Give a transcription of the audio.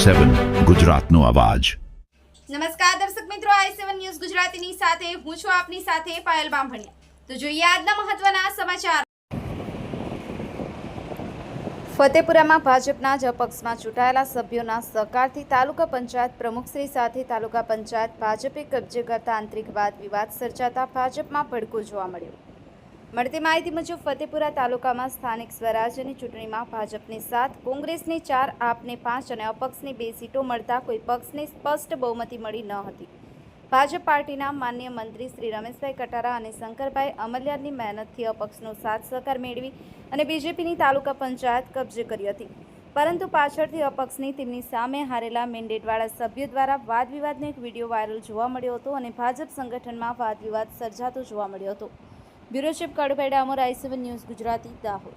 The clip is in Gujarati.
i7 ગુજરાતનો અવાજ। નમસ્કાર દર્શક મિત્રો, i7 ન્યૂઝ ગુજરાતીની સાથે હું છું આપની સાથે પાયલ બામભણિયા। તો જોઈએ આજના મહત્વના સમાચાર। ફતેપુરામાં ભાજપના જ પક્ષમાં ચૂંટાયેલા સભ્યોના સહકારથી તાલુકા પંચાયત પ્રમુખશ્રી સાથે તાલુકા પંચાયત ભાજપે કબજે કરતા આંતરિક વાદ વિવાદ સર્જાતા ભાજપમાં ભડકો જોવા મળ્યો। મળતી માહિતી મુજબ ફતેપુરા તાલુકામાં સ્થાનિક સ્વરાજ્યની ચૂંટણીમાં ભાજપની 7, કોંગ્રેસની 4, આપને 5 અને અપક્ષની 2 સીટો મળતા કોઈ પક્ષને સ્પષ્ટ બહુમતી મળી ન હતી। ભાજપ પાર્ટીના માન્ય મંત્રી શ્રી રમેશભાઈ કટારા અને શંકરભાઈ અમલિયાની મહેનતથી અપક્ષનો સાથ સહકાર મેળવી અને બીજેપીની તાલુકા પંચાયત કબજે કરી હતી, પરંતુ પાછળથી અપક્ષની તેમની સામે હારેલા મેન્ડેટવાળા સભ્યો દ્વારા વાદ વિવાદનો એક વિડીયો વાયરલ જોવા મળ્યો હતો અને ભાજપ સંગઠનમાં વાદ વિવાદ સર્જાતો જોવા મળ્યો હતો। Bureau chief Kadubhai Damor, i7 News Gujarati, Dahod.